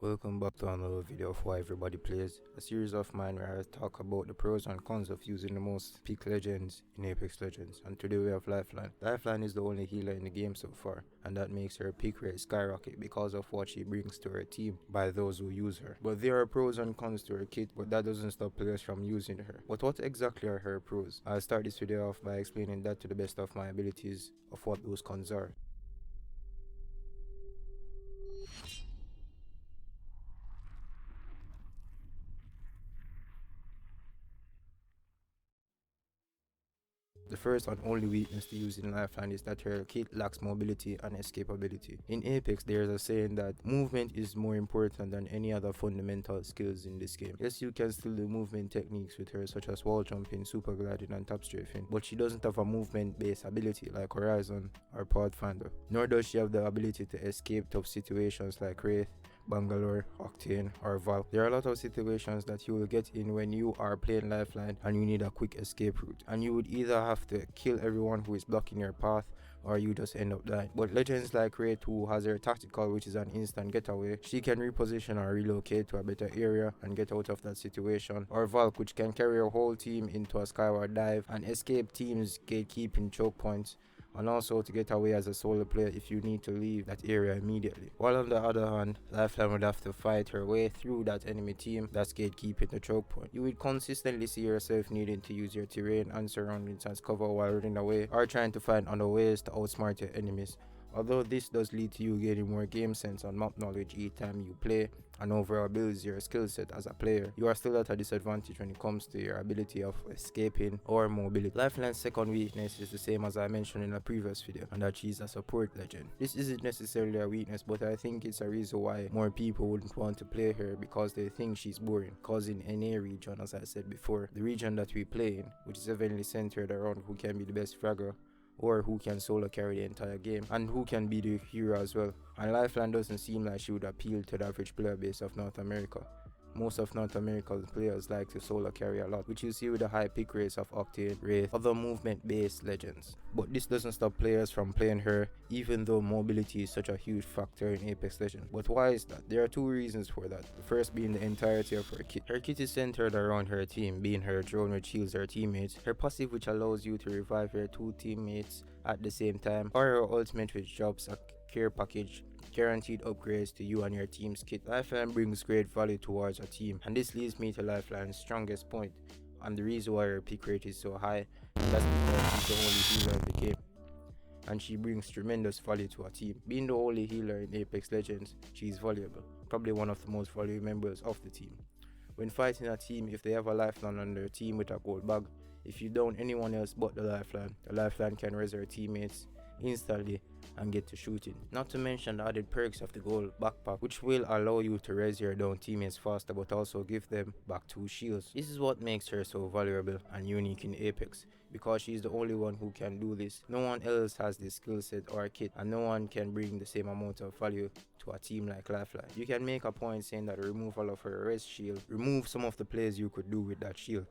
Welcome back to another video of Why Everybody Plays, a series of mine where I talk about the pros and cons of using the most peak legends in Apex Legends. And today we have Lifeline. Lifeline is the only healer in the game so far, and that makes her peak rate skyrocket because of what she brings to her team by those who use her. But there are pros and cons to her kit, but that doesn't stop players from using her. But what exactly are her pros? I'll start this video off by explaining that to the best of my abilities of what those cons are. The first and only weakness to using Lifeline is that her kit lacks mobility and escapability. In Apex, there is a saying that movement is more important than any other fundamental skills in this game. Yes, you can still do movement techniques with her such as wall jumping, super gliding and top strafing, but she doesn't have a movement based ability like Horizon or Pathfinder. Nor does she have the ability to escape tough situations like Wraith, Bangalore, Octane, or Valve. There are a lot of situations that you will get in when you are playing Lifeline and you need a quick escape route, and you would either have to kill everyone who is blocking your path or you just end up dying. But legends like Wraith, who has her tactical, which is an instant getaway, she can reposition or relocate to a better area and get out of that situation, or Valk, which can carry her whole team into a skyward dive and escape teams gatekeeping choke points, and also to get away as a solo player if you need to leave that area immediately. While on the other hand, Lifeline would have to fight her way through that enemy team that's gatekeeping the choke point. You would consistently see yourself needing to use your terrain and surroundings as cover while running away, or trying to find other ways to outsmart your enemies. Although this does lead to you gaining more game sense and map knowledge each time you play and overall builds your skill set as a player, you are still at a disadvantage when it comes to your ability of escaping or mobility. Lifeline's second weakness is the same as I mentioned in a previous video, and that she's a support legend. This isn't necessarily a weakness, but I think it's a reason why more people wouldn't want to play her, because they think she's boring. Cause in NA region, as I said before, the region that we play in, which is heavily centered around who can be the best fragger, or who can solo carry the entire game, and who can be the hero as well. And Lifeline doesn't seem like she would appeal to the average player base of North America. Most of North America's players like to solo carry a lot, which you see with the high pick rates of Octane, Wraith, other movement based legends. But this doesn't stop players from playing her, even though mobility is such a huge factor in Apex Legends. But why is that? There are two reasons for that. The first being the entirety of her kit. Her kit is centered around her team, being her drone which heals her teammates, her passive which allows you to revive your two teammates at the same time, or her ultimate which drops a care package, guaranteed upgrades to you and your team's kit. Lifeline brings great value towards a team, and this leads me to Lifeline's strongest point and the reason why her pick rate is so high, and that's because she's the only healer in the game, and she brings tremendous value to a team. Being the only healer in Apex Legends, she is valuable, probably one of the most valuable members of the team. When fighting a team, if they have a Lifeline on their team with a gold bag, if you down anyone else but the Lifeline can res her teammates instantly and get to shooting. Not to mention the added perks of the gold backpack, which will allow you to res your down teammates faster but also give them back 2 shields. This is what makes her so valuable and unique in Apex, because she's the only one who can do this. No one else has this skill set or kit, and no one can bring the same amount of value to a team like Lifeline. You can make a point saying that the removal of her res shield remove some of the plays you could do with that shield,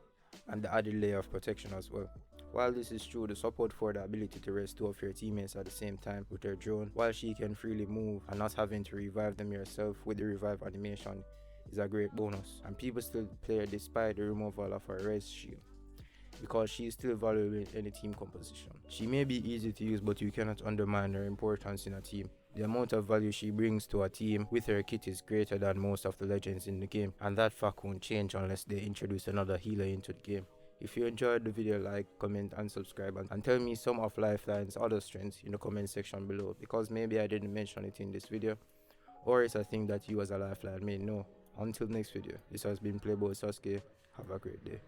and the added layer of protection as well. While this is true, the support for the ability to rest 2 of your teammates at the same time with her drone, while she can freely move and not having to revive them yourself with the revive animation, is a great bonus, and people still play her despite the removal of her res shield, because she is still valuable in any team composition. She may be easy to use, but you cannot undermine her importance in a team. The amount of value she brings to a team with her kit is greater than most of the legends in the game, and that fact won't change unless they introduce another healer into the game. If you enjoyed the video, like, comment and subscribe, and tell me some of Lifeline's other strengths in the comment section below, because maybe I didn't mention it in this video, or it's a thing that you as a Lifeline may know. Until next video, this has been Playboy Sasuke. Have a great day.